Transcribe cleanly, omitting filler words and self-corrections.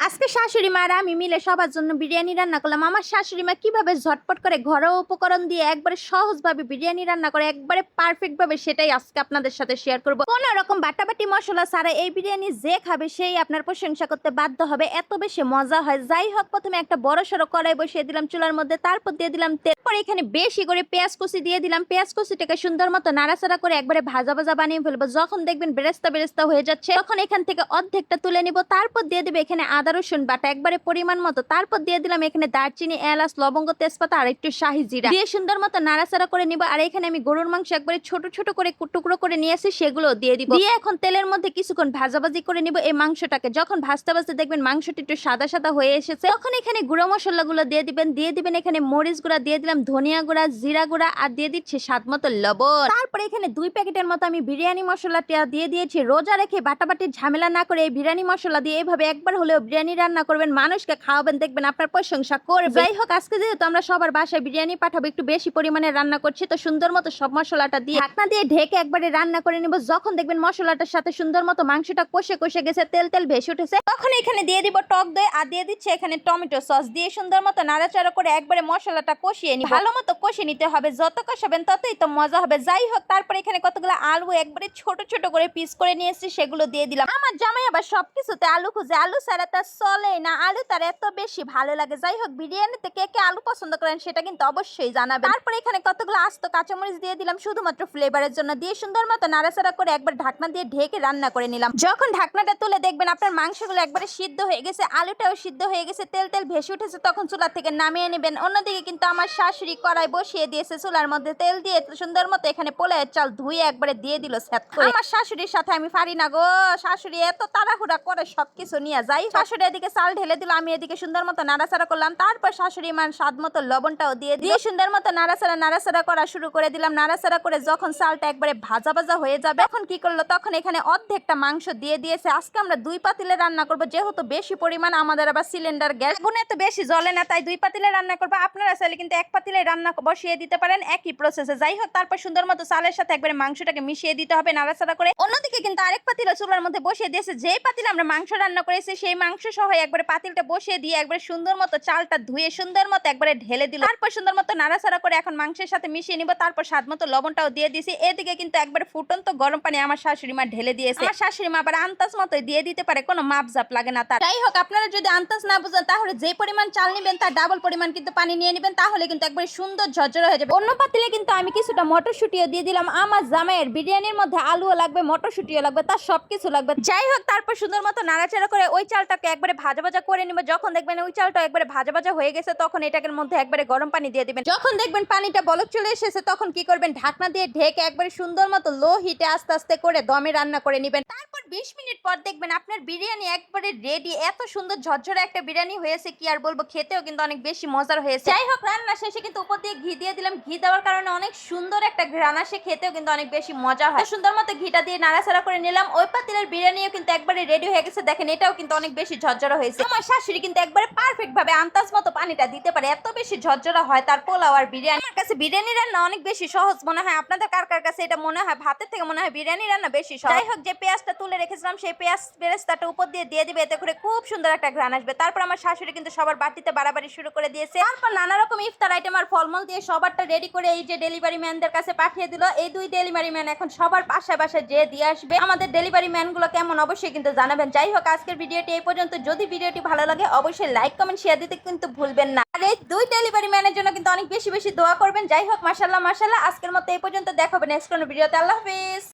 আজকে শাশুড়ি মা আর আমি মিলে সবার জন্য বিরিয়ানি রান্না করলাম। আমার শাশুড়ি মা কিভাবে ঝটপট করে ঘরোয়া উপকরণ দিয়ে একবারে সহজভাবে বিরিয়ানি রান্না করে একবারে পারফেক্ট ভাবে, সেটাই আজকে আপনাদের সাথে শেয়ার করব। কোনো রকম বাটাবাটি মশলা ছাড়া এই বিরিয়ানি যে খাবে সেই আপনার প্রশংসা করতে বাধ্য হবে, এত বেশি মজা হয়। যাই হোক, প্রথমে একটা বড় সড়ো কড়াই বসিয়ে দিলাম চুলার মধ্যে, তারপর দিয়ে দিলাম তেল। পরে এখানে বেশি করে পেঁয়াজ কুচি দিয়ে দিলাম। পেঁয়াজ কুচিটাকে সুন্দর মতো নাড়াচাড়া করে একবারে ভাজা ভাজা বানিয়ে ফেলবো। যখন দেখবেন বেরেস্তা বেরেস্তা হয়ে যাচ্ছে, তখন এখান থেকে অর্ধেকটা তুলে নিব। তারপর দিয়ে দিবে এখানে আদা রসুন বাটা একবারে পরিমাণ মতো। তারপর দিয়ে দিলাম এখানে দারচিনি, এলাচ, লবঙ্গ, তেজপাতা আর একটু শাহি জিরা দিয়ে সুন্দর মতো নাড়াচাড়া করে নিব। আর এখানে আমি গরুর মাংস একবারে ছোট ছোট করে টুকরো করে নিয়েছি, সেগুলো দিয়ে দিব। দিয়ে এখন তেলের মধ্যে কিছুক্ষণ ভাজাভাজি করে নিব এই মাংসটাকে। যখন ভাজতে ভাজতে দেখবেন মাংসটা একটু সাদা সাদা হয়ে এসেছে, তখন এখানে গুঁড়ো মশলাগুলো দিয়ে দিবেন এখানে মরিচ গুঁড়া, দিয়ে দিলাম ধনিয়া গুঁড়া, জিরা গুঁড়া আর দিয়ে দিচ্ছি স্বাদ মতো লবণ। তারপরে এখানে 2 প্যাকেটের মতো আমি বিরিয়ানি মশলাটা দিয়ে দিয়েছি। রোজা রেখে বাটাবাটির ঝামেলা না করে এই বিরিয়ানি মশলা দিয়ে এইভাবে একবার হলেও বিরিয়ানি রান্না করবেন, মানুষকে খাওয়াবেন, দেখবেন আপনার প্রশংসা করবে। যাই হোক, আজকে যেহেতু আমরা সবার বাসায় বিরিয়ানি পাঠাবো, একটু বেশি পরিমাণে রান্না করছি, তো সুন্দর মতো সব মশলাটা দিয়ে ঢাকনা দিয়ে ঢেকে একবারে রান্না করে নিব। যখন দেখবেন মশলাটার সাথে সুন্দর মতো মাংসটা কষে গেছে, তেল তেল ভেসে উঠেছে, তখন এখানে দিয়ে দিব টক দই আর দিয়ে দিচ্ছে এখানে টমেটো সস দিয়ে সুন্দর মতো নাড়াচাড়া করে একবারে মশলাটা কষিয়ে নিব। ভালো মতো কষে নিতে হবে, যত কষাবেন ততই তো মজা হবে। যাই হোক, তারপরে এখানে কতগুলো আলু একবারে ছোট ছোট করে পিস করে নিয়েছি, সেগুলো দিয়ে দিলাম। আমার জামাই আবার সবকিছুতে আলু খুঁজে, আলু ছাড়া তার চলে না, আলু তার এত বেশি ভালো লাগে। যাই হোক, বিরিয়ানিতে কে কে আলু পছন্দ করেন সেটা কিন্তু অবশ্যই জানাবেন। তারপরে এখানে কতগুলো আস্ত কাঁচামরিচ দিয়ে দিলাম শুধুমাত্র ফ্লেভারের জন্য, দিয়ে সুন্দর মতো নাড়াচাড়া করে একবার ঢাকনা দিয়ে ঢেকে রান্না করে নিলাম। যখন ঢাকনাটা তুলে দেখবেন আপনার মাংসগুলো একবারে সিদ্ধ হয়ে গেছে, আলুটাও সিদ্ধ হয়ে গেছে, তেল তেল ভেসে উঠেছে, তখন চুলা থেকে নামিয়ে নেবেন। অন্যদিকে কিন্তু আমার শাশুড়ি কড়াই বসিয়ে দিয়েছে চুলার মধ্যে, তেল দিয়ে সুন্দর মতো এখানে পোলাওয়ের চাল ধুয়ে একবারে দিয়ে দিল সেট করে। আমার শাশুড়ির সাথে আমি পারি না গো, শাশুড়ি এত তাড়াহুড়া করে সবকিছু নিয়ে যাই। শাশুড়ি এদিকে চাল ঢেলে দিল, আমি এদিকে সুন্দর মতো নাড়াচাড়া করলাম। তারপর শাশুড়ি মান স্বাদ মতো লবণটাও দিয়ে সুন্দর মতো নাড়াচাড়া করা শুরু করে দিলাম। নাড়াচাড়া করে যখন চালটা একবারে ভাজা ভাজা হয়ে যাবে, তখন কি করলো, তখন এখানে অর্ধেকটা মাংস দিয়ে দিয়েছে। আজকে আমরা 2 পাতিলে রান্না করব, যেহেতু বেশি পরিমাণ, আমাদের আবার সিলিন্ডার গ্যাস গুনে তো বেশি জ্বলে না, তাই 2 পাতিলে রান্না করবো। আপনারা চাইলে কিন্তু 1 পাতিলে রান্না বসিয়ে দিতে পারেন, একই প্রসেসে। যাই হোক, তারপর সুন্দর মতো চালের সাথে একবারে মাংসটাকে মিশিয়ে দিতে হবে নাড়াচাড়া করে। অন্যদিকে কিন্তু আরেক পাতিল চুলার মধ্যে বসিয়ে দিয়েছে, যেই পাতিলে আমরা মাংস রান্না করেছি সেই মাংস সহ একবারে পাতিলটা বসিয়ে দিয়ে একবারে সুন্দর মতো চালটা ধুয়ে সুন্দর মতো একবারে ঢেলে দিল। তারপর সুন্দর মতো নাড়াচাড়া করে এখন মাংসের সাথে মিশিয়ে নিব। তারপর স্বাদ মতো লবণটাও দিয়ে দিয়েছি। এদিকে কিন্তু একবারে ফুটন্ত গরম পানি আমার শাশুড়ি মা ঢেলে দিয়েছে। আমার শাশুড়ি মা আবার আন্দাজ মতোই দিয়ে দিতে পারে, কোনো মাপজাপ লাগে না তার। যাই হোক, আপনারা যদি আন্দাজ না বুঝেন, তাহলে যে পরিমাণ চাল নেবেন তার ডাবল পরিমাণ কিন্তু পানি নিয়ে নেবেন, তাহলে কিন্তু একবারে সুন্দর ঝরঝরে হয়ে যাবে। অন্য পাতিলে কিন্তু আমি কিছুটা মটরশুঁটিও দিয়ে দিলাম। আমার জামাইয়ের বিরিয়ানির মধ্যে আলুও লাগবে, মটরশুঁটিও লাগবে, তার সবকিছু লাগবে। যাই হোক, তারপর সুন্দর মতো নাড়াচাড়া করে ওই চালটাকে একবারে ভাজা ভাজা করে নিব। যখন দেখবেন ওই চালটা একবারে ভাজা ভাজা হয়ে গেছে, তখন এটাকে মধ্যে একবারে গরম পানি দিয়ে দিবেন। যখন দেখবেন পানিটা বলক চলে এসেছে, তখন কি করবেন, ঢাকনা দিয়ে ঢেকে একবারে সুন্দর মতো লো হিটে আস্তে আস্তে করে দমে রান্না করে নেবেন। তারপর 20 মিনিট পর দেখবেন আপনার বিরিয়ানি একবারে রেডি। এত সুন্দর ঝরঝরে একটা বিরিয়ানি হয়েছে, কি আর বলবো, খেতেও কিন্তু অনেক বেশি মজার হয়েছে। যাই হোক, রান্না শেষে কিন্তু উপর দিয়ে ঘি দিয়ে দিলাম। ঘি দেওয়ার কারণে অনেক সুন্দর একটা ঘ্রাণ আসে, খেতেও কিন্তু অনেক বেশি মজা হয়। সুন্দর মতো ঘিটা দিয়ে নাড়াচাড়া করে নিলাম। ওই পাতিলের বিরিয়ানিও কিন্তু একবারে রেডি হয়ে গেছে। দেখেন, এটাও কিন্তু অনেক বেশি ঝরঝরা হয়েছে। আমার শাশুড়ি কিন্তু একবারে পারফেক্ট ভাবে আন্দাজ মতো পানিটা দিতে পারে, এত বেশি ঝরঝরা হয় তার পোলাও আর বিরিয়ানি। আমার কাছে বিরিয়ানি রান্না অনেক বেশি সহজ মনে হয়। আপনাদের কার কার কাছে এটা মনে হয়? ভাতের থেকে মনে হয় বিরিয়ানি রান্না বেশি সহজ। যাই হোক, যে পেঁয়াজটা তুলে রেখেছিলাম সেই পেঁয়াজ বেরেস্তাটা উপর দিয়ে দিবে, এতে করে খুব সুন্দর একটা ঘ্রাণ আসবে। তারপর আমার শাশুড়ি কিন্তু সবার বাটিতে বাড়াবাড়ি শুরু করে দিয়েছে। তারপর নানা রকম ইফতার আইটেম আর ফলমূল দিয়ে সবারটা রেডি করে এই যে ডেলিভারি ম্যানদের কাছে পাঠিয়ে দিল। এই 2 ডেলিভারি ম্যান এখন সবার বাসায় বাসায় যে দিয়ে আসবে। আমাদের ডেলিভারি ম্যানগুলো কেমন অবশ্যই কিন্তু জানাবেন। যাই হোক, আজকের ভিডিওটি এই পর্যন্ত। যদি ভিডিওটি ভালো লাগে অবশ্যই লাইক কমেন্ট শেয়ার দিতে কিন্তু ভুলবেন না। আর এই 2 ডেলিভারি ম্যানের জন্য কিন্তু অনেক বেশি বেশি দোয়া করবেন। যাই হোক, মাশাআল্লাহ মাশাআল্লাহ, আজকের মতো এই পর্যন্ত। দেখা হবে নেক্সট কোনো ভিডিওতে। আল্লাহ হাফেজ।